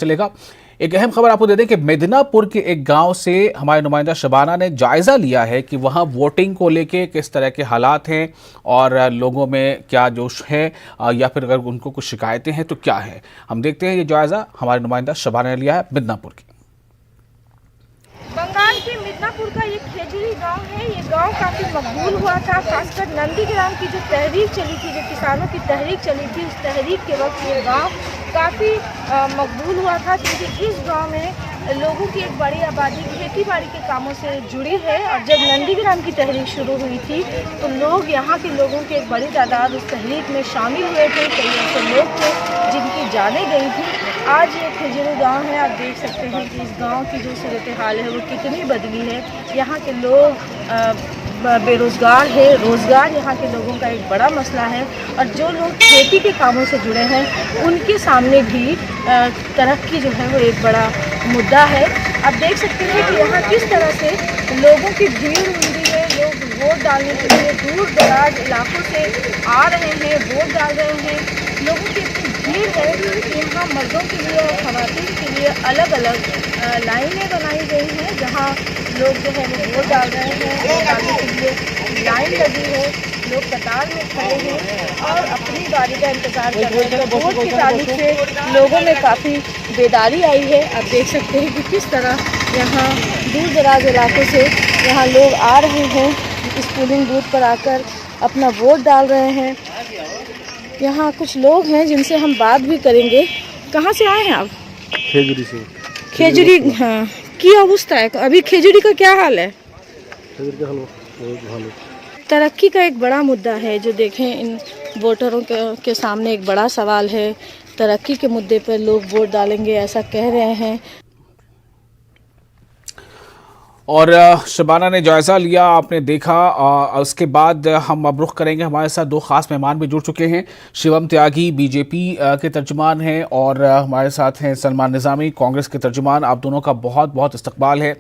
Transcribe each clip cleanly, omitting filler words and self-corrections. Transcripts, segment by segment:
चलेगा। एक अहम खबर आपको दे दें कि मिदनापुर के एक गांव से हमारे नुमाइंदा शबाना ने जायजा लिया है कि वहां वोटिंग को लेके किस तरह के हालात हैं और लोगों में क्या जोश है या फिर अगर उनको कुछ शिकायतें हैं तो क्या है। हम देखते हैं ये जायजा हमारे नुमाइंदा शबाना ने लिया है मिदनापुर की। बंगाल के मिदनापुर का ये खेजड़ी गांव है। ये गांव काफ़ी मकबूल हुआ था, खासकर नंदीग्राम की जो तहरीक चली थी, जो किसानों की तहरीक चली थी, उस तहरीक के वक्त ये गांव काफ़ी मकबूल हुआ था, क्योंकि इस गांव में लोगों की एक बड़ी आबादी खेती बाड़ी के कामों से जुड़ी है। और जब नंदीग्राम की तहरीक शुरू हुई थी तो लोग, यहाँ के लोगों की एक बड़ी तादाद उस तहरीक में शामिल हुए थे। कई ऐसे लोग थे जिनकी जानें गई थी। आज ये खेजड़ी गांव है, आप देख सकते हैं कि इस गांव की जो सूरत हाल है वो कितनी बदली है। यहाँ के लोग बेरोज़गार है, रोज़गार यहाँ के लोगों का एक बड़ा मसला है। और जो लोग खेती के कामों से जुड़े हैं उनके सामने भी तरक्की जो है वो एक बड़ा मुद्दा है। आप देख सकते हैं कि यहाँ किस तरह से लोगों की भीड़ उमड़ी है। लोग वोट डालने के लिए दूर दराज इलाकों से आ रहे हैं, वोट डाल रहे हैं। लोगों की इतनी भीड़ है कि यहाँ मर्दों के लिए और ख़वातीन के लिए अलग अलग लाइनें बनाई गई हैं, जहाँ लोग जो है वो वोट डाल रहे हैं। वोट डालने के लिए लाइन लगी है, लोग कतार में खड़े हैं और अपनी बारी का इंतज़ार कर रहे हैं। वोट की तारीख से लोगों में काफ़ी बेदारी आई है। आप देख सकते हैं कि किस तरह यहाँ दूर दराज इलाकों से यहाँ लोग आ रहे हैं, इस पोलिंग बूथ पर आकर अपना वोट डाल रहे हैं। यहाँ कुछ लोग हैं जिनसे हम बात भी करेंगे। कहाँ से आए हैं आप? खेजड़ी से। खेजड़ी, हाँ। की अवस्था है अभी खेजड़ी का क्या हाल है? खेजड़ी का हाल तरक्की का एक बड़ा मुद्दा है जो देखें इन वोटरों के सामने एक बड़ा सवाल है। तरक्की के मुद्दे पर लोग वोट डालेंगे ऐसा कह रहे हैं। और शबाना ने जायज़ा लिया, आपने देखा। उसके बाद हम अब रुख करेंगे, हमारे साथ दो ख़ास मेहमान भी जुड़ चुके हैं। शिवम त्यागी बीजेपी के तर्जुमान हैं और हमारे साथ हैं सलमान निज़ामी कांग्रेस के तर्जुमान। आप दोनों का बहुत बहुत इस्तकबाल है।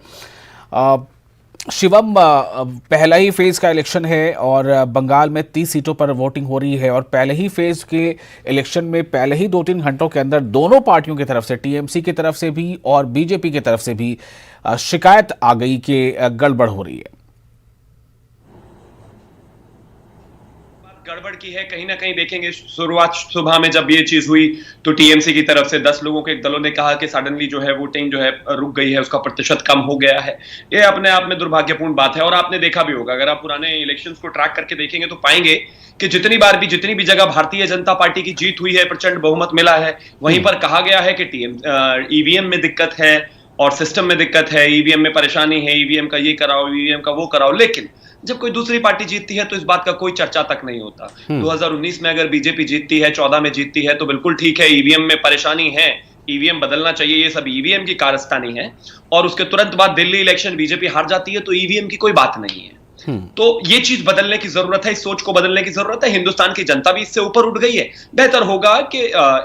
शिवम, पहला ही फेज़ का इलेक्शन है और बंगाल में 30 सीटों पर वोटिंग हो रही है और पहले ही फेज़ के इलेक्शन में पहले ही 2-3 घंटों के अंदर दोनों पार्टियों की तरफ से, टीएमसी की तरफ से भी और बीजेपी की तरफ से भी शिकायत आ गई कि गड़बड़ हो रही है। गड़बड़ की है कहीं ना कहीं। देखेंगे शुरुआत सुबह में जब ये चीज हुई तो टीएमसी की तरफ से 10 लोगों के एक दलों ने कहा कि सडनली जो है वोटिंग जो है रुक गई है, उसका प्रतिशत कम हो गया है। ये अपने आप में दुर्भाग्यपूर्ण बात है। और आपने देखा भी होगा, अगर आप पुराने इलेक्शंस को ट्रैक करके देखेंगे तो पाएंगे कि जितनी भी जगह भारतीय जनता पार्टी की जीत हुई है, प्रचंड बहुमत मिला है, वहीं पर कहा गया है कि ईवीएम में दिक्कत है और सिस्टम में दिक्कत है, ईवीएम में परेशानी है, ईवीएम का ये कराओ, ईवीएम का वो कराओ। लेकिन जब कोई दूसरी पार्टी जीतती है तो इस बात का कोई चर्चा तक नहीं होता। 2019 में अगर बीजेपी जीतती है, 14 में जीतती है तो बिल्कुल ठीक है, ईवीएम में परेशानी है, ईवीएम बदलना चाहिए, ये सब ईवीएम की कारस्तानी है। और उसके तुरंत बाद दिल्ली इलेक्शन बीजेपी हार जाती है तो ईवीएम की कोई बात नहीं है। तो ये चीज बदलने की जरूरत है, इस सोच को बदलने की जरूरत है। हिंदुस्तान की जनता भी इससे ऊपर उठ गई है। बेहतर होगा कि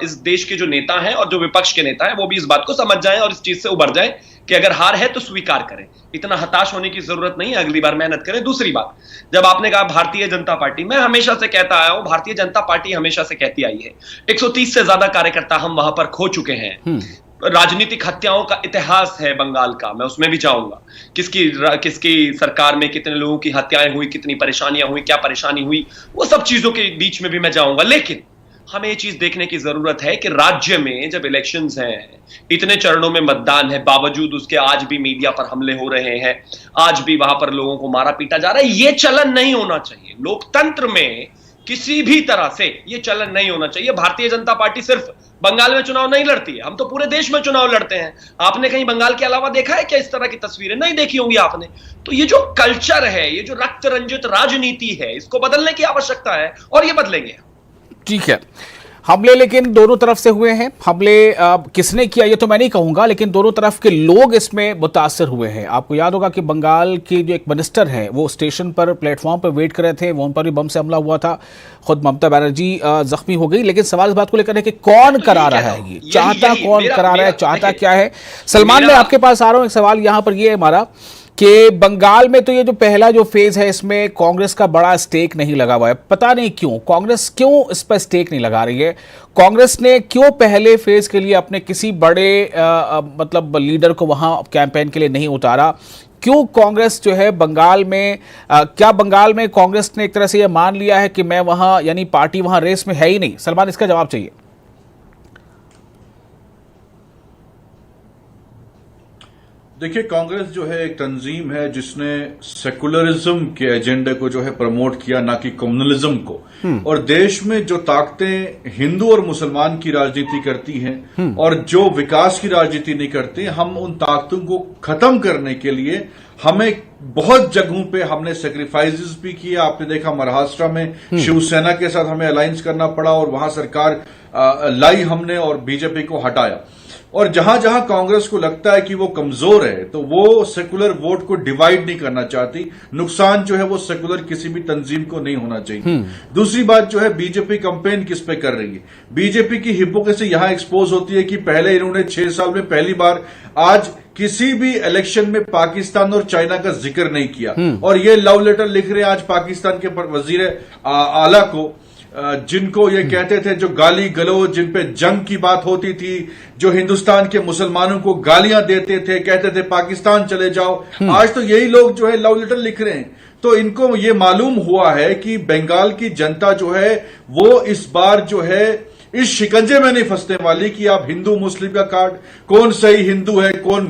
इस देश के जो नेता हैं और जो विपक्ष के नेता हैं वो भी इस बात को समझ जाएं और इस चीज से उबर जाएं कि अगर हार है तो स्वीकार करें। इतना हताश होने की जरूरत नहीं है, अगली बार मेहनत करें। दूसरी बात, जब आपने कहा भारतीय जनता पार्टी, मैं हमेशा से कहता आया हूं, भारतीय जनता पार्टी हमेशा से कहती आई है 130 से ज्यादा कार्यकर्ता हम वहां पर खो चुके हैं। राजनीतिक हत्याओं का इतिहास है बंगाल का, मैं उसमें भी जाऊंगा। किसकी सरकार में कितने लोगों की हत्याएं हुई, कितनी परेशानियां हुई, क्या परेशानी हुई, वो सब चीजों के बीच में भी मैं जाऊंगा। लेकिन हमें ये चीज देखने की जरूरत है कि राज्य में जब इलेक्शंस हैं, इतने चरणों में मतदान है, बावजूद उसके आज भी मीडिया पर हमले हो रहे हैं, आज भी वहां पर लोगों को मारा पीटा जा रहा है। ये चलन नहीं होना चाहिए। लोकतंत्र में किसी भी तरह से ये चलन नहीं होना चाहिए। भारतीय जनता पार्टी सिर्फ बंगाल में चुनाव नहीं लड़ती है, हम तो पूरे देश में चुनाव लड़ते हैं। आपने कहीं बंगाल के अलावा देखा है क्या इस तरह की तस्वीरें? नहीं देखी होंगी आपने। तो ये जो कल्चर है, ये जो रक्त रंजित राजनीति है, इसको बदलने की आवश्यकता है और ये बदलेंगे। ठीक है, हमले लेकिन दोनों तरफ से हुए हैं। हमले किसने किया ये तो मैं नहीं कहूंगा, लेकिन दोनों तरफ के लोग इसमें मुतासर हुए हैं। आपको याद होगा कि बंगाल के जो एक मिनिस्टर हैं वो स्टेशन पर प्लेटफॉर्म पर वेट कर रहे थे, वो उन पर भी बम से हमला हुआ था। खुद ममता बनर्जी जख्मी हो गई। लेकिन सवाल इस बात को लेकर है कि कौन करा रहा है, ये चाहता कौन करा रहा है, चाहता क्या है? सलमान, मैं आपके पास आ रहा हूं। एक सवाल यहां पर ये है हमारा कि बंगाल में तो ये जो पहला जो फेज है इसमें कांग्रेस का बड़ा स्टेक नहीं लगा हुआ है। पता नहीं क्यों कांग्रेस क्यों इस पर स्टेक नहीं लगा रही है। कांग्रेस ने क्यों पहले फेज के लिए अपने किसी बड़े मतलब लीडर को वहां कैंपेन के लिए नहीं उतारा। क्यों कांग्रेस जो है बंगाल में क्या बंगाल में कांग्रेस ने एक तरह से यह मान लिया है कि मैं वहां यानी पार्टी वहां रेस में है ही नहीं। सलमान, इसका जवाब चाहिए। देखिए, कांग्रेस जो है एक तंजीम है जिसने सेकुलरिज्म के एजेंडे को जो है प्रमोट किया, ना कि कम्युनलिज्म को। और देश में जो ताकतें हिंदू और मुसलमान की राजनीति करती हैं और जो विकास की राजनीति नहीं करती, हम उन ताकतों को खत्म करने के लिए हमें बहुत जगहों पे हमने सेक्रीफाइसेस भी किए। आपने देखा महाराष्ट्र में शिवसेना के साथ हमें अलायंस करना पड़ा और वहां सरकार लाई हमने और बीजेपी को हटाया। और जहां जहां कांग्रेस को लगता है कि वो कमजोर है तो वो सेकुलर वोट को डिवाइड नहीं करना चाहती। नुकसान जो है वो सेकुलर किसी भी तंजीम को नहीं होना चाहिए। दूसरी बात जो है, बीजेपी कंपेन किस पे कर रही है। बीजेपी की हिपोक्रेसी यहां एक्सपोज होती है कि पहले इन्होंने 6 साल में पहली बार आज किसी भी इलेक्शन में पाकिस्तान और चाइना का जिक्र नहीं किया और ये लव लेटर लिख रहे हैं आज पाकिस्तान के वजीर आला को, जिनको ये कहते थे, जो गाली गलौज जिन पे जंग की बात होती थी, जो हिंदुस्तान के मुसलमानों को गालियां देते थे, कहते थे पाकिस्तान चले जाओ, आज तो यही लोग जो है लव लेटर लिख रहे हैं। तो इनको ये मालूम हुआ है कि बंगाल की जनता जो है वो इस बार जो है इस शिकंजे में नहीं फंसने वाली कि आप हिंदू मुस्लिम का कार्ड, कौन सही हिंदू है, कौन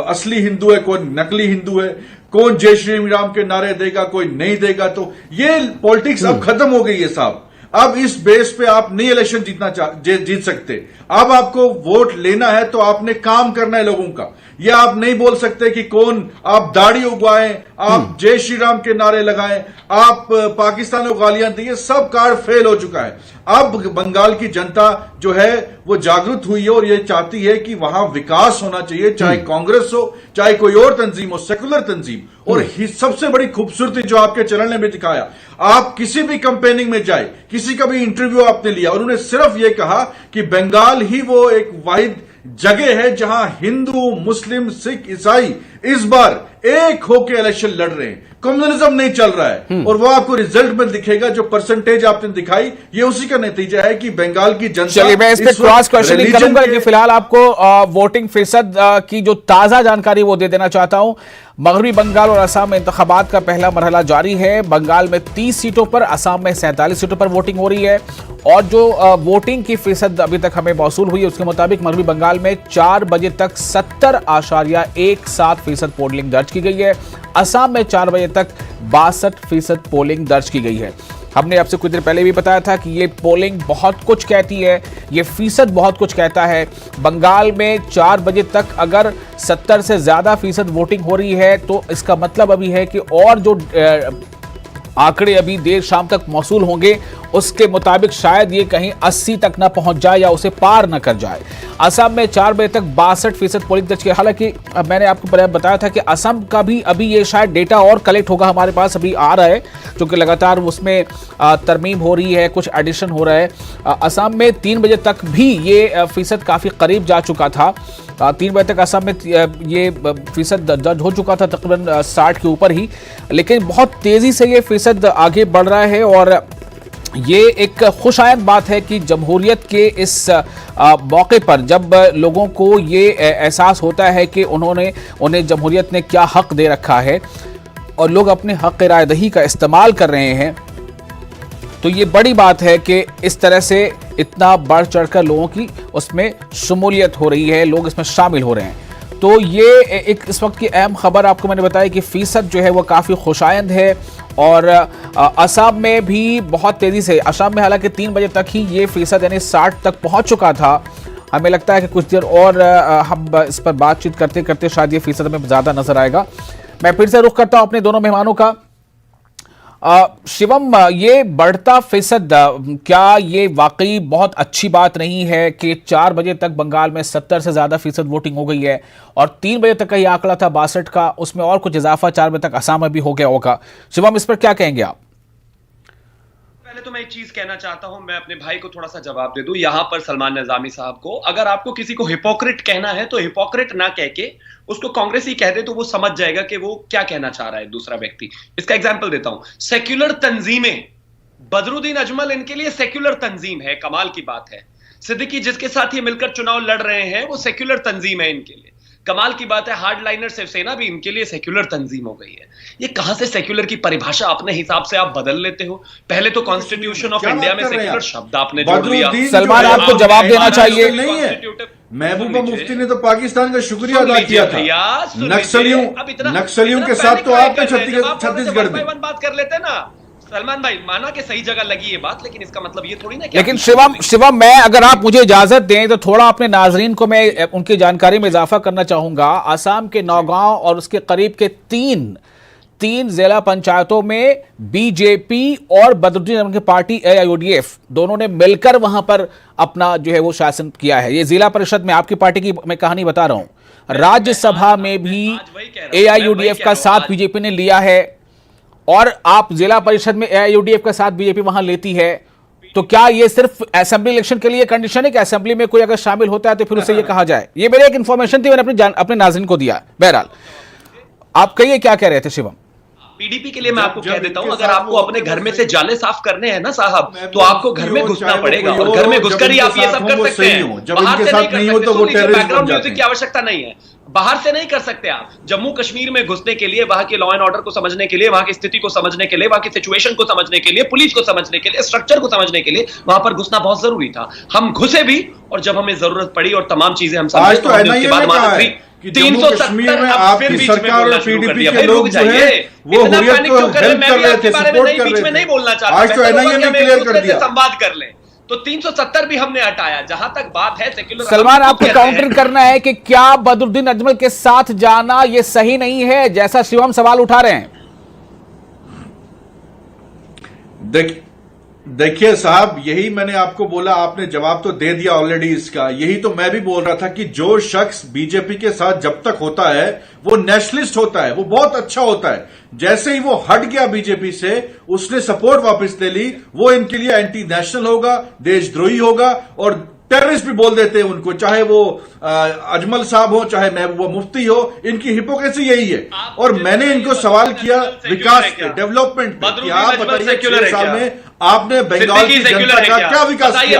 असली हिंदू है, कौन नकली हिंदू है, कौन जय श्री राम के नारे देगा, कोई नहीं देगा। तो ये पॉलिटिक्स अब खत्म हो गई है साहब। अब इस बेस पे आप नहीं इलेक्शन जीत सकते। अब आपको वोट लेना है तो आपने काम करना है लोगों का। ये आप नहीं बोल सकते कि कौन आप दाढ़ी उगवाएं, आप जय श्री राम के नारे लगाएं, आप पाकिस्तान को गालियां दें। ये सब कार्ड फेल हो चुका है। अब बंगाल की जनता जो है वो जागरूक हुई है और ये चाहती है कि वहां विकास होना चाहिए, चाहे कांग्रेस हो चाहे कोई और तंजीम हो, सेकुलर तंजीम। और सबसे बड़ी खूबसूरती जो आपके चरण ने भी दिखाया, आप किसी भी कंपेनिंग में जाए, किसी का भी इंटरव्यू आपने लिया, उन्होंने सिर्फ ये कहा कि बंगाल ही वो एक वाहिद जगह है जहां हिंदू मुस्लिम सिख ईसाई इस बार एक होकर इलेक्शन लड़ रहे हैं। कम्युनलिज्म नहीं चल रहा है और वो आपको रिजल्ट में दिखेगा। जो परसेंटेज आपने दिखाई ये उसी का नतीजा है कि बंगाल की जनता। चलिए, मैं इस पे क्रॉस क्वेश्चनिंग करूंगा, लेकिन फिलहाल आपको वोटिंग फीसद की जो ताजा जानकारी वो दे देना चाहता हूं। मगरबी बंगाल और असम में इंतखाबात का पहला मरहला जारी है। बंगाल में 30 सीटों पर, असम में 47 सीटों पर वोटिंग हो रही है और जो वोटिंग की फीसद अभी तक हमें मौसूल हुई है उसके मुताबिक मगरबी बंगाल में 4 बजे तक 70.17% पोलिंग दर्ज की गई है। असम में 4 बजे तक 62% पोलिंग दर्ज की गई है। हमने आपसे कुछ देर पहले भी बताया था कि ये पोलिंग बहुत कुछ कहती है, ये फीसद बहुत कुछ कहता है। बंगाल में 4 बजे तक अगर 70 से ज्यादा फीसद वोटिंग हो रही है तो इसका मतलब अभी है कि और जो आंकड़े अभी देर शाम तक मौसूल होंगे उसके मुताबिक शायद ये कहीं 80 तक ना पहुंच जाए या उसे पार ना कर जाए। असम में 4 बजे तक 62% पोलिंग दर्ज किया। हालांकि मैंने आपको बताया था कि असम का भी अभी ये शायद डेटा और कलेक्ट होगा, हमारे पास अभी आ रहा है, क्योंकि लगातार उसमें तरमीम हो रही है, कुछ एडिशन हो रहा है। असम में 3 बजे तक भी ये फीसद काफ़ी करीब जा चुका था। 3 बजे तक असम में ये फीसद दर्ज हो चुका था, तकरीबन 60 के ऊपर ही, लेकिन बहुत तेज़ी से ये फीसद आगे बढ़ रहा है। और ये एक खुशायद बात है कि जमहूरियत के इस मौके पर जब लोगों को ये एहसास होता है कि उन्हें जमहूरियत ने क्या हक दे रखा है और लोग अपने हक रायदही का इस्तेमाल कर रहे हैं, तो ये बड़ी बात है कि इस तरह से इतना बढ़ चढ़कर लोगों की उसमें शमूलियत हो रही है, लोग इसमें शामिल हो रहे हैं। तो ये एक इस वक्त की अहम खबर आपको मैंने बताया कि फीसद जो है वो काफ़ी खुशायंद है। और असम में भी बहुत तेज़ी से, असम में हालांकि 3 बजे तक ही ये फीसद यानी 60 तक पहुंच चुका था। हमें लगता है कि कुछ देर और हम इस पर बातचीत करते करते शायद ये फीसद में ज़्यादा नजर आएगा। मैं फिर से रुख करता हूं अपने दोनों मेहमानों का। शिवम, ये बढ़ता फीसद, क्या ये वाकई बहुत अच्छी बात नहीं है कि 4 बजे तक बंगाल में 70 से ज़्यादा फीसद वोटिंग हो गई है और 3 बजे तक का ये आंकड़ा था 62 का, उसमें और कुछ इजाफा 4 बजे तक असम में भी हो गया होगा। शिवम, इस पर क्या कहेंगे आप? पहले तो मैं एक चीज कहना चाहता हूं, मैं अपने भाई को थोड़ा सा जवाब दे दूं यहां पर, सलमान निजामी साहब को। अगर आपको किसी को हिपोक्रेट कहना है तो हिपोक्रेट ना कह के उसको कांग्रेसी कह दे तो वो समझ जाएगा कि वो क्या कहना चाह रहा है दूसरा व्यक्ति। इसका एग्जाम्पल देता हूं, सेक्युलर तंजीमें, बदरुद्दीन अजमल इनके लिए सेक्युलर तंजीम है, कमाल की बात है। सिद्दीकी जिसके साथ ये मिलकर चुनाव लड़ रहे हैं वो सेक्युलर तंजीम है इनके लिए, कमाल की बात है। हार्डलाइनर शिवसेना भी इनके लिए सेक्युलर तंजीम हो गई है। ये कहां से सेक्युलर की परिभाषा अपने हिसाब से आप बदल लेते हो? पहले तो कॉन्स्टिट्यूशन ऑफ इंडिया में सेक्युलर शब्द आपने जोड़ दिया। सलमान, आपको जवाब देना चाहिए। नहीं है, महबूबा मुफ्ती ने तो पाकिस्तान का शुक्रिया अदा किया था। नक्सलियों के साथ तो आपने छत्तीसगढ़ में बात कर लेते ना सलमान भाई, माना कि सही जगह लगी ये बात, लेकिन इसका मतलब ये थोड़ी ना। लेकिन शिवम मैं, अगर आप मुझे इजाजत दें तो थोड़ा अपने नाजरीन को मैं उनकी जानकारी में इजाफा करना चाहूंगा। आसाम के नौगांव और उसके करीब के तीन जिला पंचायतों में बीजेपी और बदरुद्दीन अजमल की पार्टी AIUDF दोनों ने मिलकर वहां पर अपना जो है वो शासन किया है। ये जिला परिषद में आपकी पार्टी की मैं कहानी बता रहा हूं। राज्यसभा में भी AIUDF का साथ बीजेपी ने लिया है, और आप जिला परिषद में AIUDF का साथ बीजेपी वहां लेती है। तो क्या ये सिर्फ असेंबली इलेक्शन के लिए कंडीशन है कि असेंबली में कोई अगर शामिल होता है तो फिर उसे ये कहा जाए? ये मेरी एक इंफॉर्मेशन थी, मैंने अपने नाज़रीन को दिया। बहरहाल आप कहिए क्या कह रहे थे शिवम? पीडीपी के लिए मैं आपको कह देता हूं, अगर आपको अपने घर में से जाले साफ करने हैं ना साहब, तो आपको घर में घुसना पड़ेगा, और घर में घुसकर ही आप ये सब कर सकते हैं। बाहर से नहीं कर सकते, बैकग्राउंड म्यूजिक की आवश्यकता नहीं है, बाहर से नहीं कर सकते आप। जम्मू कश्मीर में घुसने के लिए, वहां के लॉ एंड ऑर्डर को समझने के लिए, वहां की स्थिति को समझने के लिए, वहां की सिचुएशन को समझने के लिए, पुलिस को समझने के लिए, स्ट्रक्चर को समझने के लिए वहां पर घुसना बहुत जरूरी था। हम घुसे भी, और जब हमें जरूरत पड़ी और तमाम चीजें हम समझे, तो उसके बाद वहां 370 आपकी सरकार और पीडीपी के लोग जो है वो हुर्रियत को हेल्प कर रहे थे, सपोर्ट कर रहे थे। नहीं बोलना चाहता, आज तो NIA ने क्लियर कर दिया, संवाद कर ले। तो 370 भी हमने हटाया। जहां तक बात है सेक्युलर, सलमान आपको काउंटर करना है कि क्या बदरुद्दीन अजमल के साथ जाना ये सही नहीं है, जैसा शिवम सवाल उठा रहे हैं? देखिए साहब, यही मैंने आपको बोला, आपने जवाब तो दे दिया ऑलरेडी इसका। यही तो मैं भी बोल रहा था कि जो शख्स बीजेपी के साथ जब तक होता है वो नेशनलिस्ट होता है, वो बहुत अच्छा होता है। जैसे ही वो हट गया बीजेपी से, उसने सपोर्ट वापस ले ली, वो इनके लिए एंटी नेशनल होगा, देशद्रोही होगा, और टेररिस्ट भी बोल देते हैं उनको, चाहे वो अजमल साहब हो, चाहे महबूबा मुफ्ती हो। इनकी हिपोक्रेसी यही है। और मैंने इनको सवाल किया विकास पे, डेवलपमेंट पे, कि आप बताइए 6 साल में आपने बंगाल की जनता का क्या विकास किया?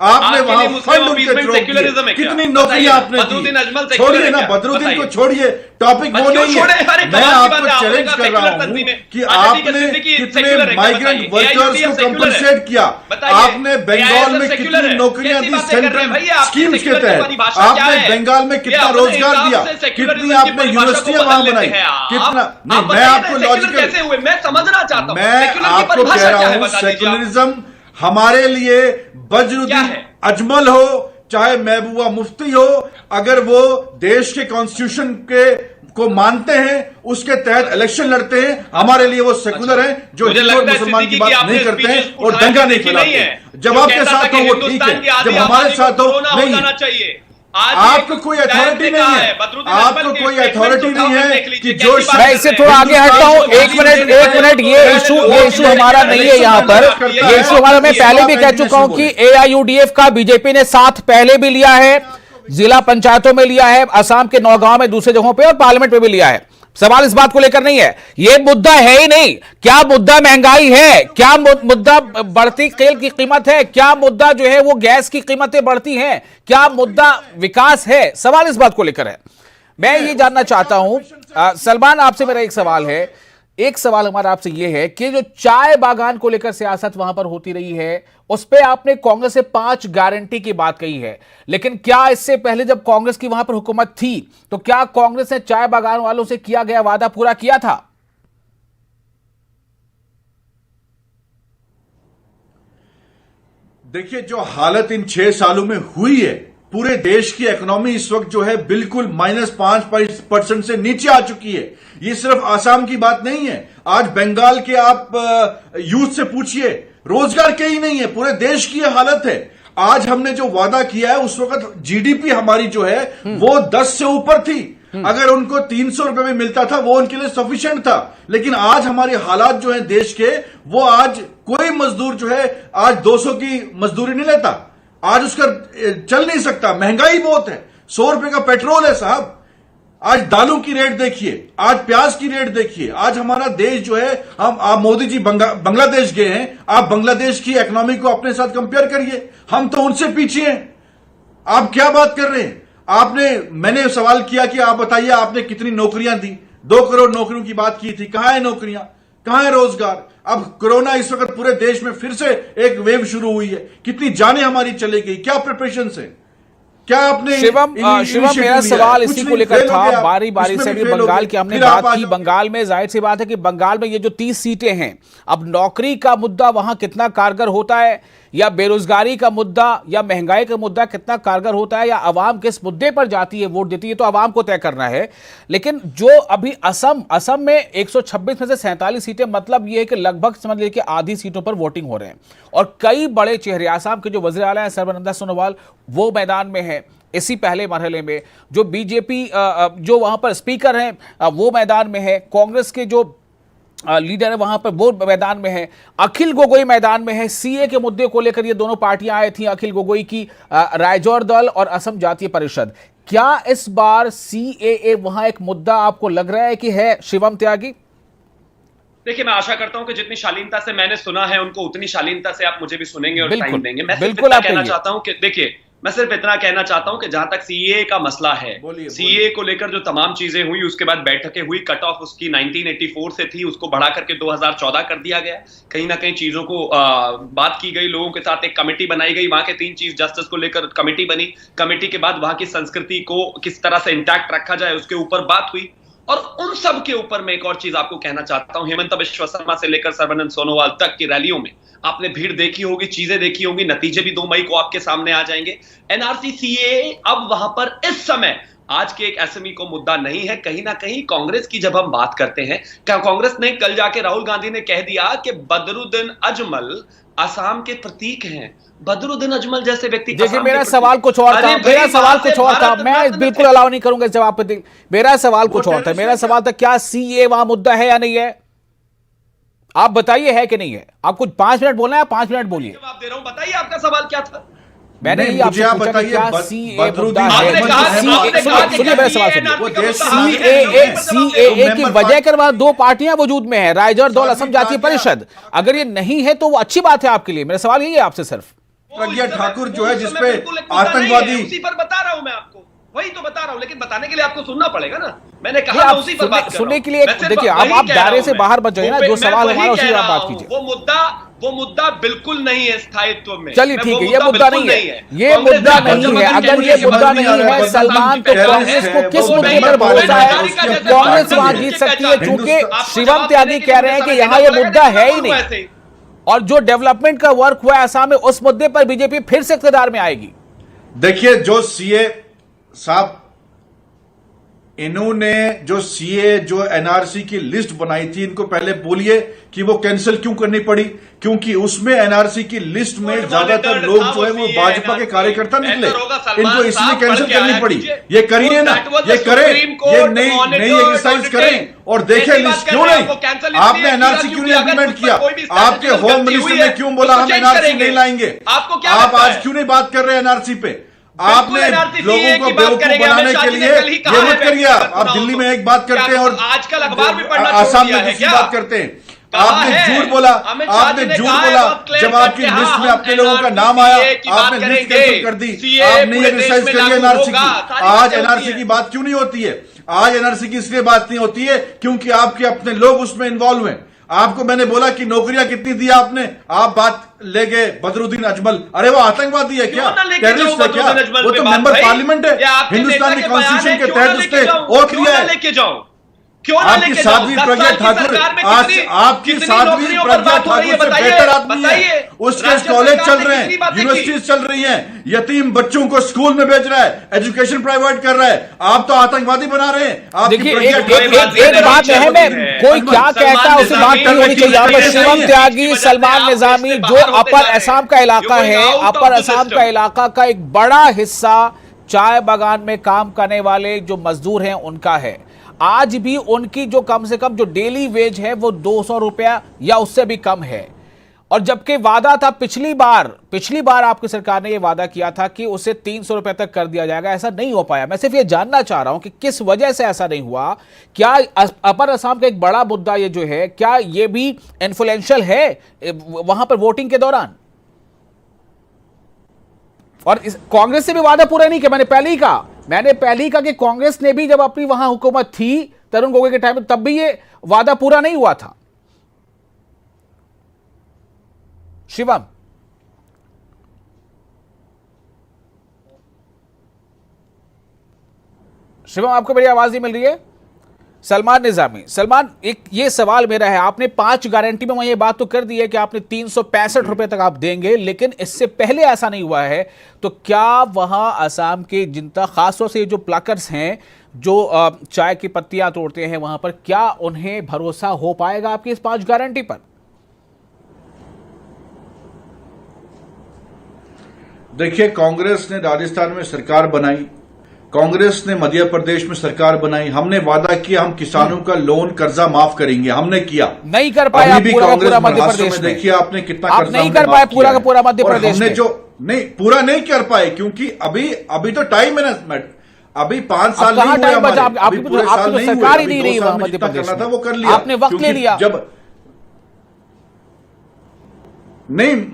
आपने वहां फंड उनके थ्रू किए, कितनी नौकरियां आपने दी? छोड़िए ना, बदरुद्दीन को छोड़िए, टॉपिक वो नहीं है। मैं आपको चैलेंज कर रहा हूं कि आपने कितने माइग्रेंट वर्कर्स को कंपनसेट किया, आपने बंगाल में कितनी नौकरियां दी सेंट्रल स्कीम्स के तहत, आपने बंगाल में कितना रोजगार दिया, कितनी आपने यूनिवर्सिटियां वहां बनाई, कितना नहीं। मैं आपको लॉजिकल, मैं समझना चाहता हूं, मैं आपको कह रहा हूं सेक्युलरिज्म हमारे लिए बदरुद्दीन अजमल हो चाहे महबूबा मुफ्ती हो, अगर वो देश के कॉन्स्टिट्यूशन के को मानते हैं, उसके तहत इलेक्शन लड़ते हैं, हमारे लिए वो सेकुलर हैं, जो हिंदू और मुसलमान की बात नहीं करते हैं और दंगा नहीं फैलाते हैं। जब आपके साथ हो वो ठीक है, जब हमारे साथ हो नहीं। आपको कोई अथॉरिटी नहीं है, आपको कोई अथॉरिटी नहीं है कि जो मैं इससे थोड़ा आगे हटता हूं। एक मिनट, ये इशू हमारा नहीं है यहाँ पर। ये इशू हमारा, मैं पहले भी कह चुका हूं कि AIUDF का बीजेपी ने साथ पहले भी लिया है, जिला पंचायतों में लिया है, असम के नौगांव में, दूसरे जगहों पे, और पार्लियामेंट में भी लिया है। सवाल इस बात को लेकर नहीं है, ये मुद्दा है ही नहीं। क्या मुद्दा महंगाई है? क्या मुद्दा बढ़ती तेल की कीमत है? क्या मुद्दा जो है वो गैस की कीमतें बढ़ती हैं? क्या मुद्दा विकास है? सवाल इस बात को लेकर है। मैं ये जानना चाहता हूं सलमान, आपसे मेरा एक सवाल है। एक सवाल हमारा आपसे यह है कि जो चाय बागान को लेकर सियासत वहां पर होती रही है, उस पर आपने कांग्रेस से 5 गारंटी की बात कही है, लेकिन क्या इससे पहले जब कांग्रेस की वहां पर हुकूमत थी तो क्या कांग्रेस ने चाय बागान वालों से किया गया वादा पूरा किया था? देखिए, जो हालत इन 6 सालों में हुई है, पूरे देश की इकोनॉमी इस वक्त जो है बिल्कुल -5% से नीचे आ चुकी है। ये सिर्फ आसाम की बात नहीं है, आज बंगाल के आप यूथ से पूछिए, रोजगार कहीं नहीं है, पूरे देश की यह हालत है। आज हमने जो वादा किया है, उस वक्त जीडीपी हमारी जो है वो 10 से ऊपर थी। अगर उनको 300 रुपए में मिलता था वो उनके लिए सफिशिएंट था, लेकिन आज हमारे हालात जो है देश के, वो आज कोई मजदूर जो है आज 200 की मजदूरी नहीं लेता, आज उसका चल नहीं सकता, महंगाई बहुत है, 100 रुपए का पेट्रोल है साहब। आज दालों की रेट देखिए, आज प्याज की रेट देखिए, आज हमारा देश जो है, आप मोदी जी बांग्लादेश गए हैं, आप बांग्लादेश की इकोनॉमी को अपने साथ कंपेयर करिए, हम तो उनसे पीछे हैं। आप क्या बात कर रहे हैं? मैंने सवाल किया कि आप बताइए आपने कितनी नौकरियां दी, 2 करोड़ नौकरियों की बात की थी, कहां है नौकरियां, कहां है रोजगार? अब कोरोना इस वक्त पूरे देश में फिर से एक वेव शुरू हुई है, कितनी जानें हमारी चली गई, क्या प्रिपरेशन है, क्या आपने? शिवम मेरा सवाल इसी को लेकर था, बारी बारी से भी बंगाल की हमने बात की। बंगाल में जाहिर सी बात है कि बंगाल में ये जो 30 सीटें हैं, अब नौकरी का मुद्दा वहां कितना कारगर होता है, या बेरोजगारी का मुद्दा या महंगाई का मुद्दा कितना कारगर होता है, या अवाम किस मुद्दे पर जाती है वोट देती है, तो अवाम को तय करना है। लेकिन जो अभी असम में 126 में से 47 सीटें, मतलब ये है कि लगभग समझ लीजिए कि आधी सीटों पर वोटिंग हो रहे हैं, और कई बड़े चेहरे, आसाम के जो वज़ीर आला हैं सर्बानंद सोनोवाल, वो मैदान में है इसी पहले मरहले में, जो बीजेपी जो वहां पर स्पीकर हैं वो मैदान में है, कांग्रेस के जो लीडर है वहां पर वो मैदान में है, अखिल गोगोई मैदान में है। सीए के मुद्दे को लेकर ये दोनों पार्टियां आई थी, अखिल गोगोई की रायजोर दल और असम जातीय परिषद। क्या इस बार सीएए वहां एक मुद्दा आपको लग रहा है कि है, शिवम त्यागी? देखिए, मैं आशा करता हूं कि जितनी शालीनता से मैंने सुना है उनको उतनी शालीनता से आप मुझे भी सुनेंगे और टाइम देंगे। मैं बिल्कुल कहना चाहता हूं कि देखिए, मैं सिर्फ इतना कहना चाहता हूं कि जहां तक सीए का मसला है, सीए को लेकर जो तमाम चीजें हुई, उसके बाद बैठकें हुई, कट ऑफ उसकी 1984 से थी, उसको बढ़ा करके 2014 कर दिया गया। कहीं ना कहीं चीजों को बात की गई, लोगों के साथ एक कमेटी बनाई गई, वहां के 3 चीफ जस्टिस को लेकर कमेटी बनी, कमेटी के बाद वहां की संस्कृति को किस तरह से इंटैक्ट रखा जाए उसके ऊपर बात हुई। और उन सब के ऊपर मैं एक और चीज आपको कहना चाहता हूं, हेमंत बिश्व शर्मा से लेकर सर्बानंद सोनोवाल तक की रैलियों में आपने भीड़ देखी होगी, चीजें देखी होंगी, नतीजे भी 2 मई को आपके सामने आ जाएंगे। एनआरसी सीएए अब वहां पर इस समय आज के एक एसएमई को मुद्दा नहीं है। कहीं ना कहीं कांग्रेस की जब हम बात करते हैं, क्या कांग्रेस ने कल जाके राहुल गांधी ने कह दिया कि बदरुद्दीन अजमल असम के प्रतीक हैं, बदरुद्दीन अजमल जैसे व्यक्ति। देखिए, मेरा सवाल कुछ और था, मेरा सवाल कुछ और था, मैं बिल्कुल अलाउ नहीं करूंगा इस जवाब पे। मेरा सवाल कुछ और था, मेरा सवाल था क्या सीए वहां मुद्दा है या नहीं है? आप बताइए है कि नहीं है। आपको 5 मिनट बोलना है, 5 मिनट बोलिए। जवाब दे रहा हूं, बताइए आपका सवाल क्या था। मैंने ही आपसे पूछा कि क्या सीए मुद्दा है? सुनिए मेरा सवाल सुनिए। सीएए की वजह कर वहां 2 पार्टियां वजूद में है, रायजोर दल, असम जातीय परिषद। अगर ये नहीं है तो वो अच्छी बात है आपके लिए। मेरा सवाल यही है आपसे सिर्फ। प्रज्ञा ठाकुर जो है जिसपे आतंकवादी, उसी पर बता रहा हूं मैं आपको, वही तो बता रहा हूं, लेकिन बताने के लिए आपको सुनना पड़ेगा ना। मैंने कहा मैं उसी पर बात कर रहा हूं। सुनने के लिए देखिए, आप दायरे से बाहर बच जाइए ना, जो सवाल हमारा उसी पर बात कीजिए। वो मुद्दा बिल्कुल नहीं है स्थायित्व में। चलिए ठीक है, ये मुद्दा नहीं है, ये मुद्दा नहीं है। अगर ये मुद्दा नहीं है सलमान, तो कांग्रेस को किस मुद्दे पर भरोसा है? कांग्रेस वहां जीत सकती है, क्योंकि शिवम त्यागी कह रहे हैं कि यहाँ ये मुद्दा है ही नहीं, और जो डेवलपमेंट का वर्क हुआ है असम में, उस मुद्दे पर बीजेपी फिर से इक़्तिदार में आएगी। देखिए, जो सीए साहब, इन्होंने जो एनआरसी की लिस्ट बनाई थी, इनको पहले बोलिए कि वो कैंसिल क्यों करनी पड़ी, क्योंकि उसमें एनआरसी की लिस्ट में ज्यादातर लोग जो है वो भाजपा के कार्यकर्ता निकले, इनको इसलिए कैंसिल करनी पड़ी। ये करिए ना, ये करें, ये नई एक्सरसाइज करें और देखें लिस्ट क्यों नहीं। आपने एनआरसी क्यों नहीं इम्प्लीमेंट किया? आपके होम मिनिस्टर ने क्यों बोला हम एनआरसी नहीं लाएंगे? आप आज क्यों नहीं बात कर रहे एनआरसी पे? आपने लोगों को बेवकूफ बनाने के लिए ये मत करिए। आप दिल्ली में एक बात करते हैं और आजकल अखबार भी पढ़ना आसाम में दूसरी बात करते हैं। आपने झूठ बोला, जब आपकी लिस्ट में अपने लोगों का नाम आया, आपने लिस्ट कैंसिल कर दी। आपने ये एक्सरसाइज करिए एनआरसी की। आज एनआरसी की बात क्यों नहीं होती है? आज एनआरसी की इसलिए बात नहीं होती है क्योंकि आपके अपने लोग उसमें इन्वॉल्व हैं। आपको मैंने बोला कि नौकरियां कितनी दी आपने, आप बात ले गए बदरुद्दीन अजमल। अरे वो आतंकवादी है क्या? टेररिस्ट है क्या? वो तो मेंबर पार्लियामेंट है, हिंदुस्तान के कॉन्स्टिट्यूशन के तहत उसने ओथ लिया है। आपकी साध्वी प्रज्ञा ठाकुर, आज आपकी साध्वी प्रज्ञा ठाकुर से बेहतर आदमी है। उसके कॉलेज चल रहे हैं, यूनिवर्सिटीज चल रही हैं, यतीम बच्चों को स्कूल में भेज रहा है, एजुकेशन प्रोवाइड कर रहा है। आप तो आतंकवादी बना रहे हैं। देखिए, एक बात है, मैं कोई क्या कहता है उसे बात नहीं होनी चाहिए। शिवम त्यागी, सलमान निजामी, जो अपर असम का इलाका है, अपर असम का इलाका का एक बड़ा हिस्सा चाय बागान में काम करने वाले जो मजदूर हैं उनका है। आज भी उनकी जो कम से कम जो डेली वेज है वो 200 रुपया या उससे भी कम है। और जबकि वादा था पिछली बार आपकी सरकार ने यह वादा किया था कि उसे 300 रुपए तक कर दिया जाएगा, ऐसा नहीं हो पाया। मैं सिर्फ ये जानना चाह रहा हूं कि किस वजह से ऐसा नहीं हुआ। क्या अपर असम का एक बड़ा मुद्दा ये जो है, क्या ये भी इन्फ्लुएंशियल है वहां पर वोटिंग के दौरान? और कांग्रेस से भी वादा पूरा नहीं किया। मैंने पहले ही कहा कि कांग्रेस ने भी जब अपनी वहां हुकूमत थी तरुण गोगोई के टाइम में, तब भी ये वादा पूरा नहीं हुआ था। शिवम, आपको मेरी आवाज नहीं मिल रही है? सलमान निजामी, सलमान, एक ये सवाल मेरा है, आपने 5 गारंटी में वहां ये बात तो कर दी है कि आपने 365 रुपए तक आप देंगे, लेकिन इससे पहले ऐसा नहीं हुआ है। तो क्या वहां असम के जनता, खासतौर से जो प्लकर्स हैं जो चाय की पत्तियां तोड़ते हैं वहां पर, क्या उन्हें भरोसा हो पाएगा आपकी इस 5 गारंटी पर? देखिए, कांग्रेस ने राजस्थान में सरकार बनाई, कांग्रेस ने मध्य प्रदेश में सरकार बनाई, हमने वादा किया हम किसानों का लोन कर्जा माफ करेंगे, हमने किया, नहीं कर पाया। अभी भी कांग्रेस महाराष्ट्र में देखिए आपने कितना कर्जा नहीं कर पाया पूरा का पूरा मध्य प्रदेश में। जो नहीं पूरा नहीं कर पाए, क्योंकि अभी तो टाइम है, अभी 5 साल नहीं हुए हमारे, अभी पूरे साल नहीं हुए, सरकार ही नहीं रही मध्य मध्य प्रदेश करना था वो कर लिया, आपने वक्त ले लिया। जब नहीं,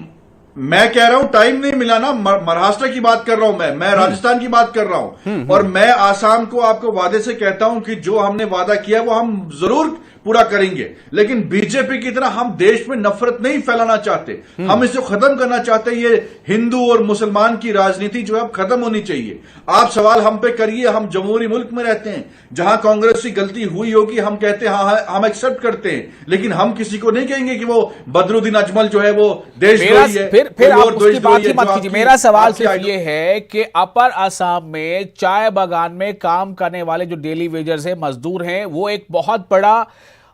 मैं कह रहा हूं टाइम नहीं मिला ना, महाराष्ट्र की बात कर रहा हूं, मैं राजस्थान की बात कर रहा हूं, और मैं आसाम को आपको वादे से कहता हूं कि जो हमने वादा किया वो हम जरूर पूरा करेंगे। लेकिन बीजेपी की तरह हम देश में नफरत नहीं फैलाना चाहते, हम इसे खत्म करना चाहते हैं। ये हिंदू और मुसलमान की राजनीति जो है अब खत्म होनी चाहिए। आप सवाल हम पे करिए, हम जमहूरी मुल्क में रहते हैं, जहां कांग्रेस की गलती हुई होगी हम कहते हैं हाँ हम एक्सेप्ट करते हैं, लेकिन हम किसी को नहीं कहेंगे कि वो बदरुद्दीन अजमल जो है वो देशद्रोही है। फिर आप उसकी बात ही मत कीजिए। मेरा सवाल सिर्फ ये है कि अपर असम में चाय बागान में काम करने वाले जो डेली वेजर्स हैं, मजदूर हैं, वो एक बहुत बड़ा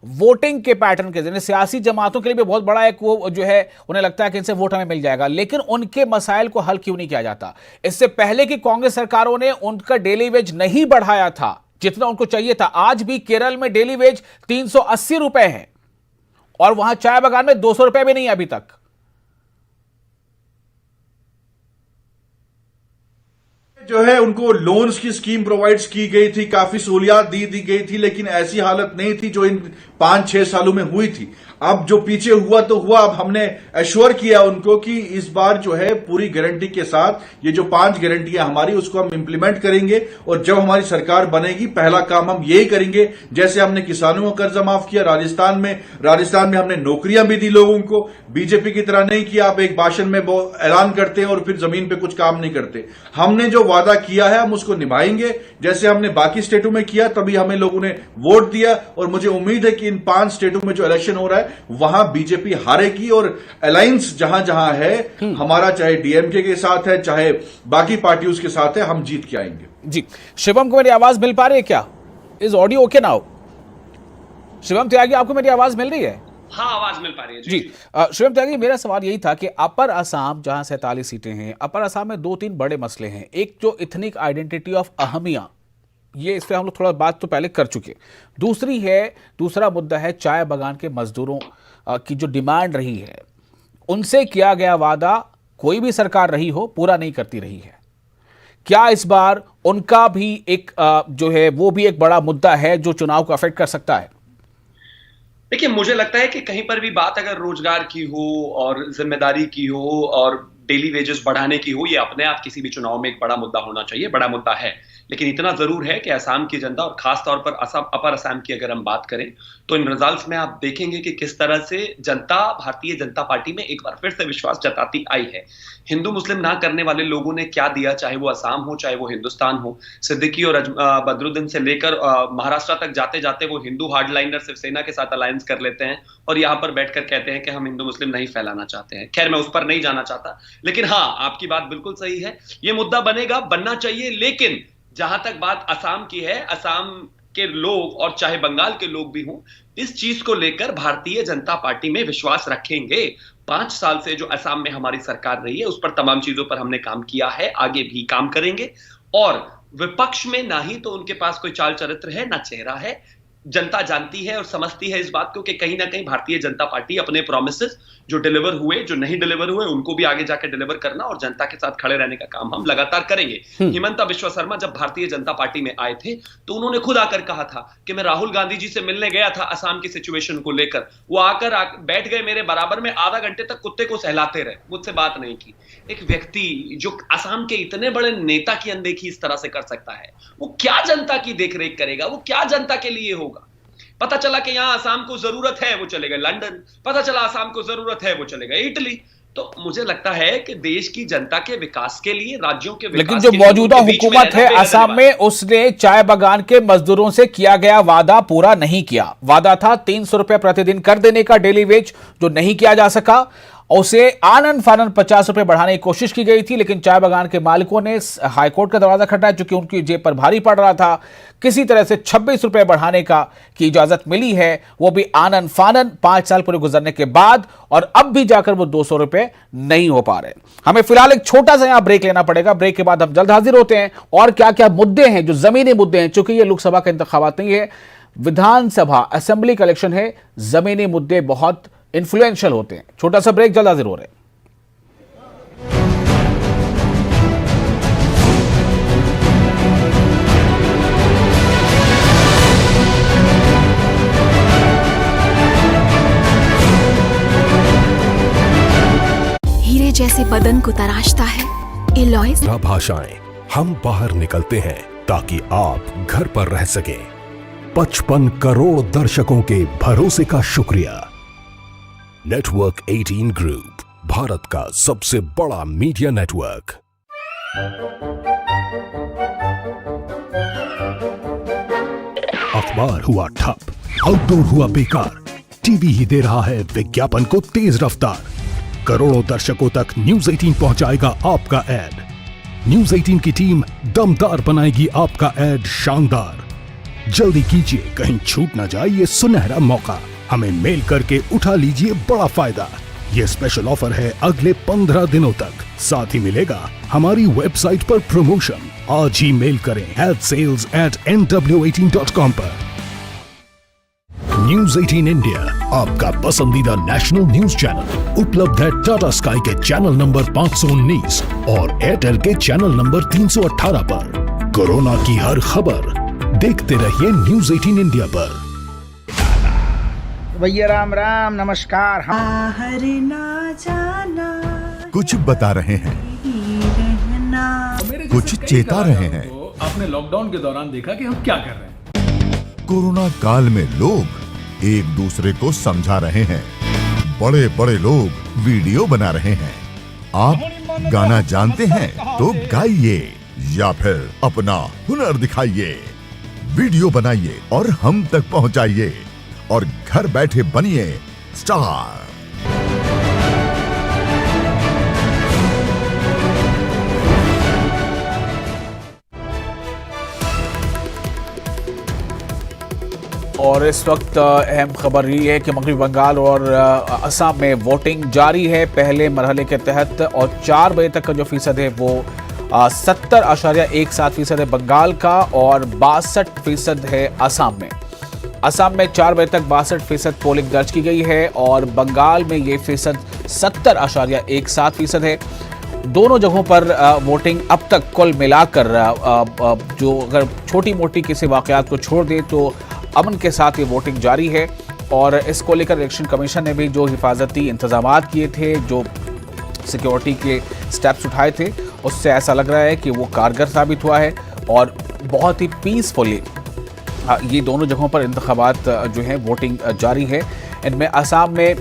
वोटिंग के पैटर्न के जरिए सियासी जमातों के लिए भी बहुत बड़ा एक वो जो है, उन्हें लगता है कि इनसे वोट हमें मिल जाएगा, लेकिन उनके मसाइल को हल क्यों नहीं किया जाता? इससे पहले की कांग्रेस सरकारों ने उनका डेली वेज नहीं बढ़ाया था जितना उनको चाहिए था। आज भी केरल में डेली वेज 380 रुपए है और वहां चाय बागान में 200 रुपए भी नहीं अभी तक। जो है उनको लोन्स की स्कीम प्रोवाइड्स की गई थी, काफी सहूलियात दी गई थी, लेकिन ऐसी हालत नहीं थी जो इन 5-6 सालों में हुई थी। अब जो पीछे हुआ तो हुआ, अब हमने एश्योर किया उनको कि इस बार जो है पूरी गारंटी के साथ ये जो 5 गारंटियां हमारी उसको हम इंप्लीमेंट करेंगे, और जब हमारी सरकार बनेगी पहला काम हम यही करेंगे। जैसे हमने किसानों का कर्जा माफ किया राजस्थान में हमने नौकरियां भी दी लोगों को, बीजेपी की तरह नहीं किया आप एक भाषण में वो ऐलान करते हैं और फिर जमीन पे कुछ काम नहीं करते। हमने जो वादा किया है हम उसको निभाएंगे, जैसे हमने बाकी स्टेटों में किया, तभी हमें लोगों ने वोट दिया, और मुझे उम्मीद है कि इन 5 स्टेटों में जो इलेक्शन हो रहा है वहां बीजेपी हारेगी, और अलायंस जहां जहां है हमारा, चाहे डीएमके के साथ है चाहे बाकी पार्टियों के साथ है, हम जीत के आएंगे। जी, शिवम को मेरी आवाज मिल पा रही है क्या? Is audio okay now? Shivam Tyagi, आपको मेरी आवाज मिल रही है? हाँ, आवाज मिल पा रही है जी। शिवम त्यागी, मेरा सवाल यही था कि अपर असम जहां 47 सीटें हैं, अपर असम में 2-3 बड़े मसले हैं। एक जो इथनिक आइडेंटिटी ऑफ अहमिया, ये इस पर हम लोग थोड़ा बात तो पहले कर चुके। दूसरा मुद्दा है चाय बागान के मजदूरों की जो डिमांड रही है, उनसे किया गया वादा कोई भी सरकार रही हो पूरा नहीं करती रही है। क्या इस बार उनका भी एक जो है वो भी एक बड़ा मुद्दा है जो चुनाव को अफेक्ट कर सकता है? देखिए, मुझे लगता है कि कहीं पर भी बात अगर रोजगार की हो और जिम्मेदारी की हो और डेली वेजेस बढ़ाने की हो, ये अपने आप किसी भी चुनाव में एक बड़ा मुद्दा होना चाहिए, बड़ा मुद्दा है। लेकिन इतना जरूर है कि असम की जनता, और खास तौर पर अपर असम की अगर हम बात करें, तो इन रिजल्ट्स में आप देखेंगे कि किस तरह से जनता भारतीय जनता पार्टी में एक बार फिर से विश्वास जताती आई है। हिंदू मुस्लिम ना करने वाले लोगों ने क्या दिया, चाहे वो असम हो चाहे वो हिंदुस्तान हो, सिद्दीकी और बदरुद्दीन से लेकर महाराष्ट्र तक जाते जाते वो हिंदू हार्डलाइनर शिवसेना के साथ अलायंस कर लेते हैं और यहां पर बैठकर कहते हैं कि हम हिंदू मुस्लिम नहीं फैलाना चाहते हैं। खैर, मैं उस पर नहीं जाना चाहता, लेकिन हाँ, आपकी बात बिल्कुल सही है, ये मुद्दा बनेगा, बनना चाहिए। लेकिन जहां तक बात असम की है, असम के लोग और चाहे बंगाल के लोग भी हों, इस चीज को लेकर भारतीय जनता पार्टी में विश्वास रखेंगे। 5 साल से जो असम में हमारी सरकार रही है उस पर तमाम चीजों पर हमने काम किया है, आगे भी काम करेंगे। और विपक्ष में ना ही तो उनके पास कोई चाल चरित्र है, ना चेहरा है, जनता जानती है और समझती है इस बात को कि कहीं ना कहीं भारतीय जनता पार्टी अपने प्रोमिसेस जो डिलीवर हुए, जो नहीं डिलीवर हुए, उनको भी आगे जाकर डिलीवर करना और जनता के साथ खड़े रहने का काम हम लगातार करेंगे। हिमंता बिश्वा शर्मा जब भारतीय जनता पार्टी में आए थे तो उन्होंने खुद आकर कहा था कि मैं राहुल गांधी जी से मिलने गया था असम की सिचुएशन को लेकर, वो आकर बैठ गए मेरे बराबर में, आधा घंटे तक कुत्ते को सहलाते रहे, मुझसे बात नहीं की। एक व्यक्ति जो असम के इतने बड़े नेता की अनदेखी इस तरह से कर सकता है, वो क्या जनता की देखरेख करेगा, वो क्या जनता के लिए होगा? पता चला कि यहां असम को जरूरत है, वो चले गए लंदन, पता चला असम को जरूरत है, वो चले गए इटली। तो मुझे लगता है कि देश की जनता के विकास के लिए, राज्यों के विकास लेकिन जो के लिए मौजूदा उनके बीच में हुकूमत है रहना असम में, उसने चाय बागान के मजदूरों से किया गया वादा पूरा नहीं किया। वादा था 300 रुपए प्रतिदिन कर देने का डेली वेज, जो नहीं किया जा सका। उसे आनन फानन 50 रुपए बढ़ाने की कोशिश की गई थी, लेकिन चाय बागान के मालिकों ने हाईकोर्ट का दरवाजा खटखटाया, चूंकि उनकी जेब पर भारी पड़ रहा था। किसी तरह से 26 रुपए बढ़ाने की इजाजत मिली है, वो भी आनन फानन 5 साल पूरे गुजरने के बाद, और अब भी जाकर वो 200 रुपए नहीं हो पा रहे। हमें फिलहाल एक छोटा सा यहां ब्रेक लेना पड़ेगा। ब्रेक के बाद हम जल्द हाजिर होते हैं और क्या क्या मुद्दे हैं जो जमीनी मुद्दे हैं, चूंकि ये लोकसभा का इंतखाबात नहीं है, विधानसभा असेंबली का इलेक्शन है, जमीनी मुद्दे बहुत इन्फ्लुएंशियल होते हैं। छोटा सा ब्रेक, जल्द हाजिर हो रहे हैं। हीरे जैसे बदन को तराशता है एलॉयज भाषाएं हम बाहर निकलते हैं ताकि आप घर पर रह सकें। 55 करोड़ दर्शकों के भरोसे का शुक्रिया। नेटवर्क 18 ग्रुप, भारत का सबसे बड़ा मीडिया नेटवर्क। अखबार हुआ ठप, आउटडोर हुआ बेकार, टीवी ही दे रहा है विज्ञापन को तेज रफ्तार। करोड़ों दर्शकों तक न्यूज 18 पहुंचाएगा आपका ऐड। न्यूज 18 की टीम दमदार बनाएगी आपका ऐड शानदार। जल्दी कीजिए, कहीं छूट ना जाए ये सुनहरा मौका। हमें मेल करके उठा लीजिए बड़ा फायदा। ये स्पेशल ऑफर है अगले 15 दिनों तक। साथ ही मिलेगा हमारी वेबसाइट पर प्रमोशन। आज ही मेल करें adsales@nw18.com पर। न्यूज 18 इंडिया, आपका पसंदीदा नेशनल न्यूज चैनल, उपलब्ध है टाटा स्काई के चैनल नंबर 519 और एयरटेल के चैनल नंबर 318 पर। कोरोना की हर खबर देखते रहिए न्यूज 18 इंडिया पर। भैया राम राम, नमस्कार। हम बाहर ना जाना, कुछ बता रहे हैं, कुछ चेता रहे हैं। तो आपने लॉकडाउन के दौरान देखा कि हम क्या कर रहे हैं। कोरोना काल में लोग एक दूसरे को समझा रहे हैं। बड़े बड़े लोग वीडियो बना रहे हैं। आप गाना जानते हैं तो गाइए या फिर अपना हुनर दिखाइए। वीडियो बनाइए और हम तक पहुंचाइए और घर बैठे बनिए स्टार। और इस वक्त अहम खबर ये है कि मगरबी बंगाल और असम में वोटिंग जारी है पहले मरहले के तहत, और 4 बजे तक का जो फीसद है वो 70.17% है बंगाल का और 62% है असम में। असम में 4 बजे तक 62% पोलिंग दर्ज की गई है और बंगाल में ये फीसद 70.17% है। दोनों जगहों पर वोटिंग अब तक कुल मिलाकर जो अगर छोटी मोटी किसी वाकयात को छोड़ दें तो अमन के साथ ये वोटिंग जारी है। और इसको लेकर इलेक्शन कमीशन ने भी जो हिफाजती इंतजामात किए थे, जो सिक्योरिटी के स्टेप्स उठाए थे, उससे ऐसा लग रहा है कि वो कारगर साबित हुआ है और बहुत ही पीसफुली ये दोनों जगहों पर इंतखाबात जो हैं वोटिंग जारी है। इनमें असम में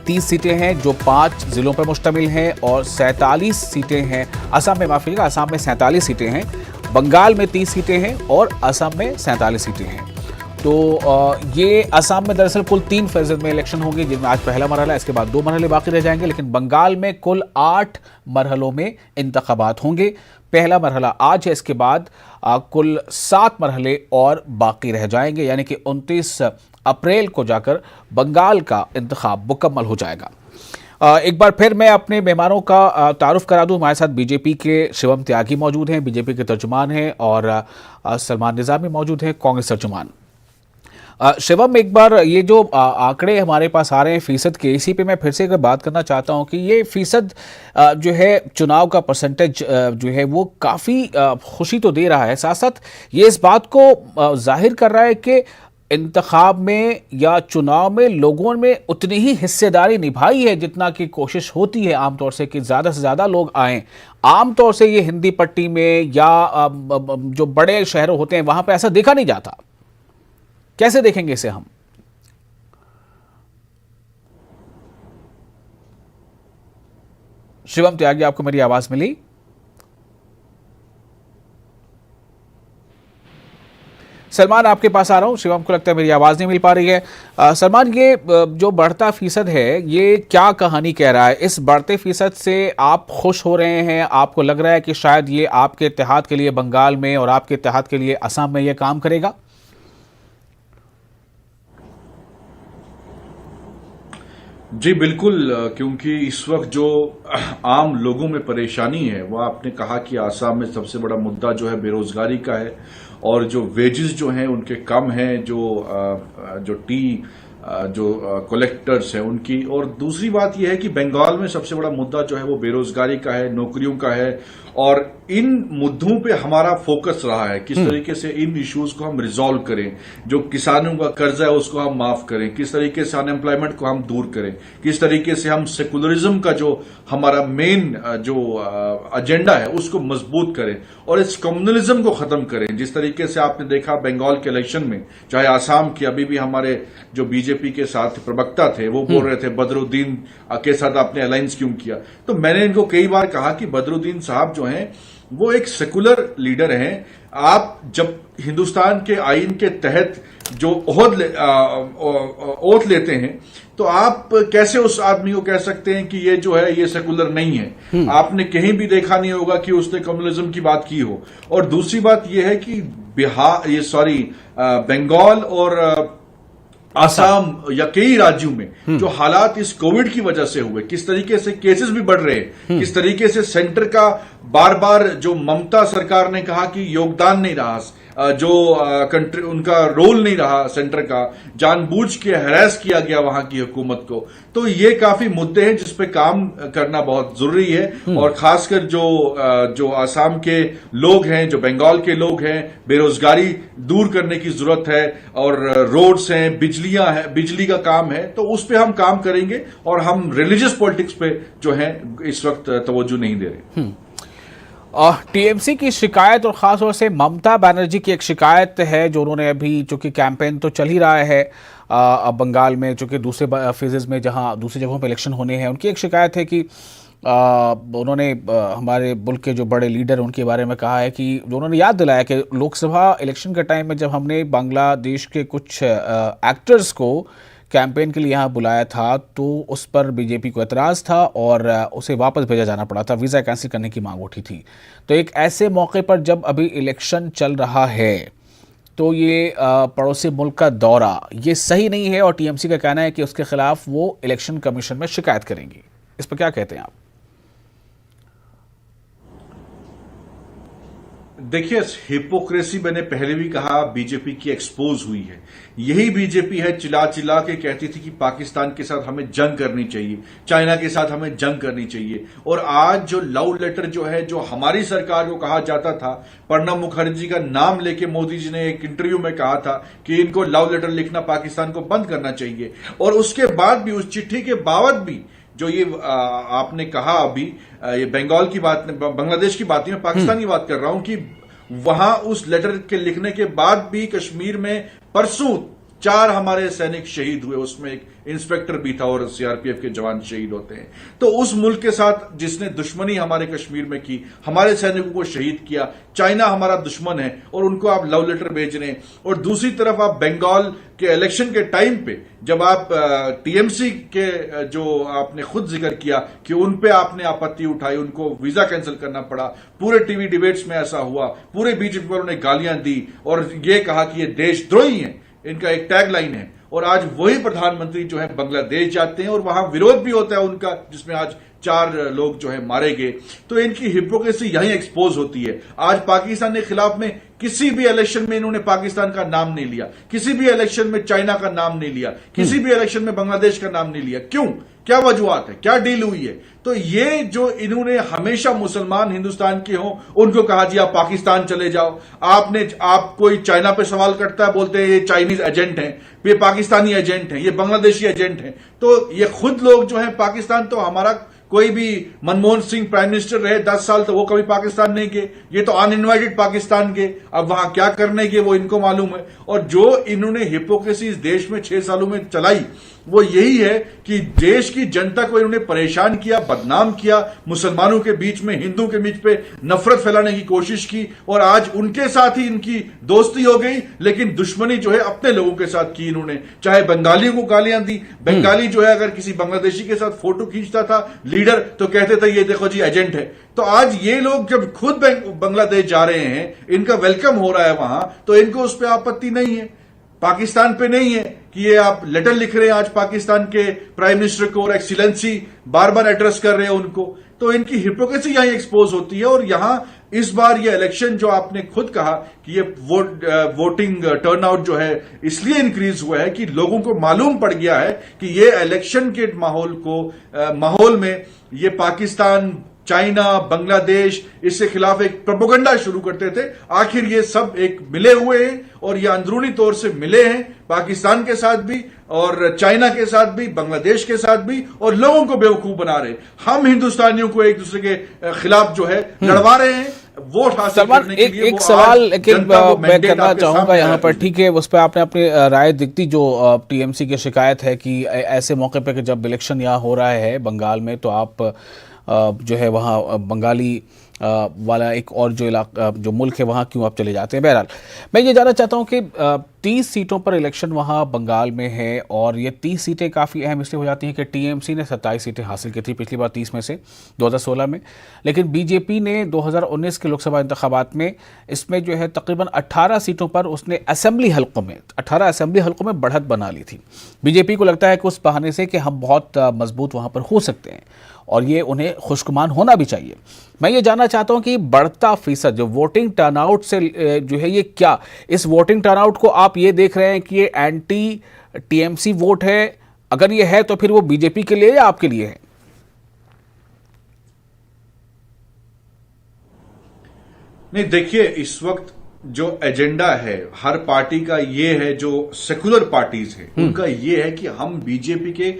30 सीटें हैं जो 5 ज़िलों पर मुश्तमिल हैं और 47 सीटें हैं। असम में माफ़ कीजिएगा, असम में 47 सीटें हैं, बंगाल में 30 सीटें हैं और असम में 47 सीटें हैं। तो ये असम में दरअसल कुल 3 फेज़ में इलेक्शन होंगे, जिनमें आज पहला मरहला, इसके बाद 2 मरहले बाकी रह जाएंगे। लेकिन बंगाल में कुल 8 मरहलों में इंतखाबात होंगे। पहला मरहला आज है, इसके बाद कुल 7 मरहले और बाकी रह जाएंगे, यानी कि 29 अप्रैल को जाकर बंगाल का इंतखाब मुकम्मल हो जाएगा। एक बार फिर मैं अपने मेहमानों का तारुफ करा दूं। हमारे साथ बीजेपी के शिवम त्यागी मौजूद हैं, बीजेपी के तर्जुमान हैं, और सलमान निज़ामी मौजूद हैं, कांग्रेस तर्जुमान। शिवम, एक बार ये जो आंकड़े हमारे पास आ रहे हैं फीसद के, इसी पे मैं फिर से एक बात करना चाहता हूं कि ये फीसद जो है चुनाव का परसेंटेज जो है वो काफ़ी खुशी तो दे रहा है, साथ साथ ये इस बात को जाहिर कर रहा है कि इंतखाब में या चुनाव में लोगों में उतनी ही हिस्सेदारी निभाई है जितना की कोशिश होती है आमतौर से कि ज़्यादा से ज़्यादा लोग आएँ। आमतौर से ये हिंदी पट्टी में या जो बड़े शहरों होते हैं वहाँ पे ऐसा देखा नहीं जाता। कैसे देखेंगे इसे हम? शिवम त्यागी, आपको मेरी आवाज मिली? सलमान, आपके पास आ रहा हूं। शिवम को लगता है मेरी आवाज नहीं मिल पा रही है। सलमान, ये जो बढ़ता फीसद है ये क्या कहानी कह रहा है? इस बढ़ते फीसद से आप खुश हो रहे हैं? आपको लग रहा है कि शायद ये आपके इत्तेहाद के लिए बंगाल में और आपके इत्तेहाद के लिए असम में ये काम करेगा? जी बिल्कुल, क्योंकि इस वक्त जो आम लोगों में परेशानी है वो आपने कहा कि आसाम में सबसे बड़ा मुद्दा जो है बेरोजगारी का है और जो वेजेस जो हैं उनके कम हैं, जो टी जो कलेक्टर्स हैं उनकी। और दूसरी बात यह है कि बंगाल में सबसे बड़ा मुद्दा जो है वो बेरोजगारी का है, नौकरियों का है। और इन मुद्दों पे हमारा फोकस रहा है, किस तरीके से इन इश्यूज को हम रिजॉल्व करें, जो किसानों का कर्जा है उसको हम माफ करें, किस तरीके से अनएम्प्लॉयमेंट को हम दूर करें, किस तरीके से हम सेकुलरिज्म का जो हमारा मेन जो एजेंडा है उसको मजबूत करें और इस कम्युनलिज्म को खत्म करें। जिस तरीके से आपने देखा बंगाल के इलेक्शन में, चाहे आसाम की, अभी भी हमारे जो बीजेपी के साथ प्रवक्ता थे वो बोल रहे थे बदरुद्दीन के साथ आपने अलायंस क्यों किया। तो मैंने इनको कई बार कहा कि बदरुद्दीन साहब जो हैं वो एक सेकुलर लीडर हैं। आप जब हिंदुस्तान के आईन के तहत जो ओथ लेते हैं तो आप कैसे उस आदमी को कह सकते हैं कि ये जो है ये सेकुलर नहीं है? आपने कहीं भी देखा नहीं होगा कि उसने कम्युनलिज्म की बात की हो। और दूसरी बात यह है कि बंगाल और आसाम या कई राज्यों में जो हालात इस कोविड की वजह से हुए, किस तरीके से केसेस भी बढ़ रहे हैं, किस तरीके से सेंटर का बार बार जो ममता सरकार ने कहा कि योगदान नहीं रहा, जो कंट्री उनका रोल नहीं रहा, सेंटर का जानबूझ के हैरेस किया गया वहां की हुकूमत को। तो ये काफी मुद्दे हैं जिस पे काम करना बहुत जरूरी है। और खासकर जो आसाम के लोग हैं, जो बंगाल के लोग हैं, बेरोजगारी दूर करने की जरूरत है और रोड्स हैं, बिजली का काम है, तो उस पे हम काम करेंगे। और हम रिलीजियस पॉलिटिक्स पे जो है इस वक्त तवज्जो नहीं दे रहे। टीएमसी की शिकायत और खास तौर से ममता बनर्जी की एक शिकायत है जो उन्होंने अभी, चूंकि कैंपेन तो चल ही रहा है बंगाल में, चूंकि दूसरे फेजेस में जहां दूसरी जगहों पर इलेक्शन होने हैं, उनकी एक शिकायत है कि उन्होंने हमारे मुल्क के जो बड़े लीडर उनके बारे में कहा है कि जो उन्होंने याद दिलाया कि लोकसभा इलेक्शन के टाइम में जब हमने बांग्लादेश के कुछ एक्टर्स को कैंपेन के लिए यहाँ बुलाया था तो उस पर बीजेपी को एतराज़ था और उसे वापस भेजा जाना पड़ा था, वीज़ा कैंसिल करने की मांग उठी थी। तो एक ऐसे मौके पर जब अभी इलेक्शन चल रहा है तो ये पड़ोसी मुल्क का दौरा ये सही नहीं है और टीएमसी का कहना है कि उसके खिलाफ वो इलेक्शन कमीशन में शिकायत करेंगी। इस पर क्या कहते हैं आप? देखिए, हिपोक्रेसी मैंने पहले भी कहा बीजेपी की एक्सपोज हुई है। यही बीजेपी है चिल्ला चिल्ला के कहती थी कि पाकिस्तान के साथ हमें जंग करनी चाहिए, चाइना के साथ हमें जंग करनी चाहिए। और आज जो लव लेटर जो है, जो हमारी सरकार को कहा जाता था, प्रणब मुखर्जी का नाम लेके मोदी जी ने एक इंटरव्यू में कहा था कि इनको लव लेटर लिखना पाकिस्तान को बंद करना चाहिए। और उसके बाद भी, उस चिट्ठी के बावजूद भी, जो ये आपने कहा अभी, ये बंगाल की बात, बांग्लादेश की बात नहीं, मैं पाकिस्तान की बात कर रहा हूं, कि वहां उस लेटर के लिखने के बाद भी कश्मीर में परसों 4 हमारे सैनिक शहीद हुए, उसमें एक इंस्पेक्टर भी था और सीआरपीएफ के जवान शहीद होते हैं। तो उस मुल्क के साथ जिसने दुश्मनी हमारे कश्मीर में की, हमारे सैनिकों को शहीद किया, चाइना हमारा दुश्मन है और उनको आप लव लेटर भेज रहे हैं। और दूसरी तरफ आप बंगाल के इलेक्शन के टाइम पे जब आप टीएमसी के जो आपने खुद जिक्र किया कि उन पे आपने आपत्ति उठाई, उनको वीजा कैंसिल करना पड़ा, पूरे टीवी डिबेट्स में ऐसा हुआ, पूरे बीजेपी वालों ने गालियां दी और ये कहा कि ये देशद्रोही है, इनका एक टैगलाइन है। और आज वही प्रधानमंत्री जो है बांग्लादेश जाते हैं और वहां विरोध भी होता है उनका, जिसमें आज 4 लोग जो है मारे गए। तो इनकी हिपोक्रेसी यहीं एक्सपोज होती है। आज पाकिस्तान के खिलाफ में किसी भी इलेक्शन में इन्होंने पाकिस्तान का नाम नहीं लिया, किसी भी इलेक्शन में चाइना का नाम नहीं लिया, किसी भी इलेक्शन में बांग्लादेश का नाम नहीं लिया। क्यों? क्या वजूहत है? क्या डील हुई है? तो ये जो इन्होंने हमेशा मुसलमान हिंदुस्तान के हों उनको कहा जी आप पाकिस्तान चले जाओ, आप कोई चाइना पे सवाल करता है, बोलते हैं ये चाइनीज एजेंट हैं, ये पाकिस्तानी एजेंट हैं, ये बांग्लादेशी एजेंट हैं। तो ये खुद लोग जो है पाकिस्तान, तो हमारा कोई भी मनमोहन सिंह प्राइम मिनिस्टर रहे 10 साल, तो वो कभी पाकिस्तान नहीं गए, ये तो अनइनवाइटेड पाकिस्तान गए। अब वहां क्या करने के वो इनको मालूम है। और जो इन्होंने हिपोक्रेसी इस देश में 6 सालों में चलाई वो यही है कि देश की जनता को इन्होंने परेशान किया, बदनाम किया, मुसलमानों के बीच में, हिंदुओं के बीच पे नफरत फैलाने की कोशिश की, और आज उनके साथ ही इनकी दोस्ती हो गई, लेकिन दुश्मनी जो है अपने लोगों के साथ की इन्होंने। चाहे बंगालियों को गालियां दी, बंगाली जो है अगर किसी बांग्लादेशी के साथ फोटो खींचता था लीडर, तो कहते थे ये देखो जी एजेंट है। तो आज ये लोग जब खुद बांग्लादेश जा रहे हैं, इनका वेलकम हो रहा है वहां, तो इनको उस पर आपत्ति नहीं है, पाकिस्तान पे नहीं है कि ये आप लेटर लिख रहे हैं आज पाकिस्तान के प्राइम मिनिस्टर को और एक्सीलेंसी बार बार एड्रेस कर रहे हैं उनको। तो इनकी हिपोक्रेसी यहां एक्सपोज होती है। और यहां इस बार ये इलेक्शन जो आपने खुद कहा कि ये वोटिंग टर्नआउट जो है इसलिए इंक्रीज हुआ है कि लोगों को मालूम पड़ गया है कि ये इलेक्शन के माहौल में ये पाकिस्तान, चाइना, बांग्लादेश, इसके खिलाफ एक प्रोपेगेंडा शुरू करते थे। आखिर ये सब एक मिले हुए हैं और ये अंदरूनी तौर से मिले हैं, पाकिस्तान के साथ भी और चाइना के साथ भी, बांग्लादेश के साथ भी, और लोगों को बेवकूफ बना रहे हैं। हम हिंदुस्तानियों को एक दूसरे के खिलाफ जो है लड़वा रहे हैं वोट हासिल करने के लिए। एक सवाल लेकिन मैं करना चाहूंगा यहाँ पर, ठीक है, उस पर आपने अपनी राय दिखती। जो टीएमसी की शिकायत है कि ऐसे मौके पर जब इलेक्शन यहाँ हो रहा है बंगाल में, तो आप जो है वहाँ बंगाली वाला एक और जो इलाका, जो मुल्क है, वहाँ क्यों आप चले जाते हैं। बहरहाल मैं ये जानना चाहता हूँ कि 30 सीटों पर इलेक्शन वहाँ बंगाल में है, और ये 30 सीटें काफ़ी अहम इसलिए हो जाती हैं कि टीएमसी ने 27 सीटें हासिल की थी पिछली बार 30 में से 2016 में, लेकिन बीजेपी ने 2019 के लोकसभा इंतखाबात में इसमें जो है तकरीबन 18 सीटों पर उसने असेंबली हल्कों में बढ़त बना ली थी। बीजेपी को लगता है कि उस बहाने से कि हम बहुत मजबूत वहाँ पर हो सकते हैं, और ये उन्हें खुशगुमान होना भी चाहिए। मैं ये जानना चाहता हूं कि बढ़ता फीसद जो वोटिंग टर्नआउट से जो है, ये क्या इस वोटिंग टर्नआउट को आप ये देख रहे हैं कि ये एंटी टीएमसी वोट है? अगर ये है तो फिर वो बीजेपी के लिए या आपके लिए है? नहीं, देखिए, इस वक्त जो एजेंडा है हर पार्टी का ये है, जो सेकुलर पार्टीज है उनका ये है कि हम बीजेपी के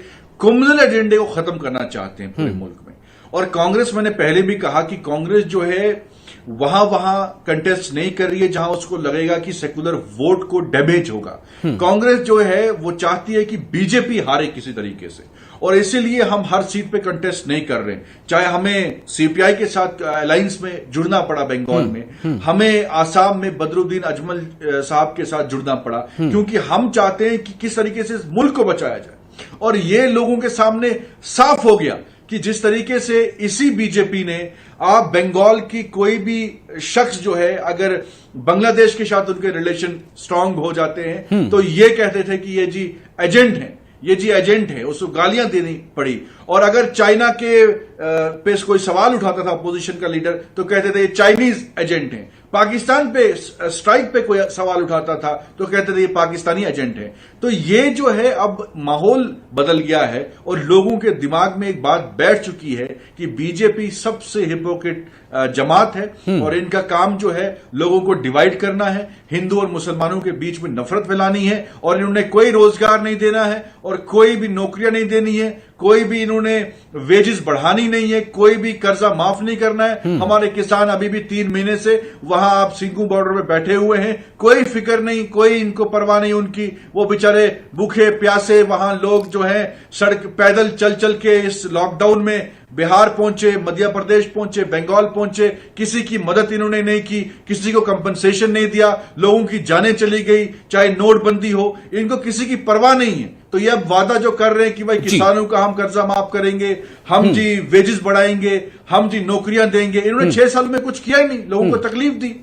कम्युनल एजेंडे को खत्म करना चाहते हैं पूरे मुल्क में। और कांग्रेस, मैंने पहले भी कहा कि कांग्रेस जो है वहां कंटेस्ट नहीं कर रही है जहां उसको लगेगा कि सेकुलर वोट को डैमेज होगा। कांग्रेस जो है वो चाहती है कि बीजेपी हारे किसी तरीके से, और इसीलिए हम हर सीट पे कंटेस्ट नहीं कर रहे। चाहे हमें सीपीआई के साथ अलायंस में जुड़ना पड़ा बंगाल में, हमें आसाम में बदरुद्दीन अजमल साहब के साथ जुड़ना पड़ा, क्योंकि हम चाहते हैं कि किस तरीके से इस मुल्क को बचाया जाए। और ये लोगों के सामने साफ हो गया कि जिस तरीके से इसी बीजेपी ने, आप बंगाल की कोई भी शख्स जो है अगर बांग्लादेश के साथ उनके रिलेशन स्ट्रांग हो जाते हैं तो ये कहते थे कि ये जी एजेंट है, ये जी एजेंट है, उसको गालियां देनी पड़ी। और अगर चाइना के पे कोई सवाल उठाता था अपोजिशन का लीडर तो कहते थे ये चाइनीज एजेंट है। पाकिस्तान पे स्ट्राइक पे कोई सवाल उठाता था तो कहते थे ये पाकिस्तानी एजेंट है। तो ये जो है अब माहौल बदल गया है और लोगों के दिमाग में एक बात बैठ चुकी है कि बीजेपी सबसे हिपोक्रेट जमात है और इनका काम जो है लोगों को डिवाइड करना है, हिंदू और मुसलमानों के बीच में नफरत फैलानी है, और इन्होंने कोई रोजगार नहीं देना है और कोई भी नौकरियां नहीं देनी है, कोई भी इन्होंने वेजेस बढ़ानी नहीं है, कोई भी कर्जा माफ नहीं करना है। हमारे किसान अभी भी 3 महीने से वहां आप सिंगू बॉर्डर पे बैठे हुए हैं, कोई फिक्र नहीं, कोई इनको परवाह नहीं उनकी। वो बेचारे भूखे प्यासे वहां लोग जो हैं सड़क पैदल चल चल के इस लॉकडाउन में बिहार पहुंचे, मध्य प्रदेश पहुंचे, बंगाल पहुंचे, किसी की मदद इन्होंने नहीं की, किसी को कंपनसेशन नहीं दिया, लोगों की जानें चली गई, चाहे नोटबंदी हो, इनको किसी की परवाह नहीं है। तो ये अब वादा जो कर रहे हैं कि भाई किसानों का हम कर्जा माफ करेंगे, हम जी वेजेस बढ़ाएंगे, हम जी नौकरियां देंगे, इन्होंने 6 साल में कुछ किया ही नहीं, लोगों को तकलीफ दी।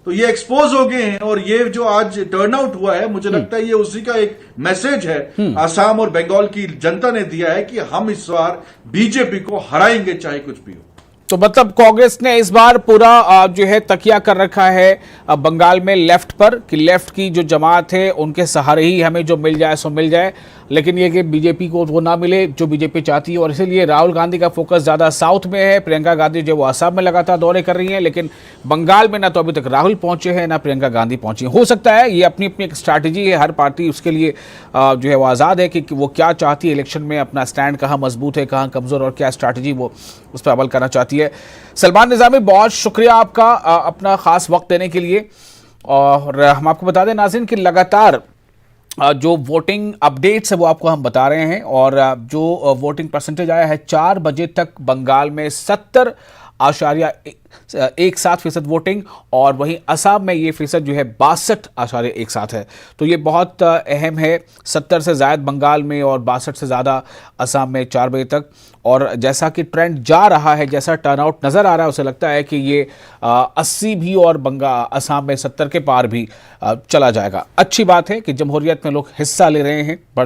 तो ये एक्सपोज हो गए हैं और ये जो आज टर्नआउट हुआ है मुझे लगता है ये उसी का एक मैसेज है आसाम और बंगाल की जनता ने दिया है कि हम इस बार बीजेपी को हराएंगे चाहे कुछ भी हो। तो मतलब कांग्रेस ने इस बार पूरा जो है तकिया कर रखा है बंगाल में लेफ्ट पर कि लेफ्ट की जो जमात है उनके सहारे ही हमें जो मिल जाए सो मिल जाए, लेकिन ये कि बीजेपी को वो ना मिले जो बीजेपी चाहती है। और इसीलिए राहुल गांधी का फोकस ज़्यादा साउथ में है। प्रियंका गांधी जो वो असम में लगातार दौरे कर रही हैं, लेकिन बंगाल में ना तो अभी तक राहुल पहुंचे हैं ना प्रियंका गांधी पहुंची। हो सकता है ये अपनी अपनी एक स्ट्रैटेजी है, हर पार्टी उसके लिए जो है वो आज़ाद है कि वो क्या चाहती है इलेक्शन में, अपना स्टैंड कहाँ मजबूत है कहाँ कमज़ोर और क्या स्ट्रैटेजी वो उस पर अमल करना चाहती है। सलमान निज़ामी, बहुत शुक्रिया आपका अपना ख़ास वक्त देने के लिए। और हम आपको बता दें नाज़रीन कि लगातार जो वोटिंग अपडेट्स है वो आपको हम बता रहे हैं। और जो वोटिंग परसेंटेज आया है 4 बजे तक बंगाल में 70.17% वोटिंग, और वहीं असम में ये फीसद जो है 62.17 है। तो ये बहुत अहम है, 70 से ज़्यादा बंगाल में और 62 से ज़्यादा असम में 4 बजे तक। और जैसा कि ट्रेंड जा रहा है, जैसा टर्नआउट नज़र आ रहा है, उसे लगता है कि ये 80 भी और असम में 70 के पार भी चला जाएगा। अच्छी बात है कि जमहूरियत में लोग हिस्सा ले रहे हैं।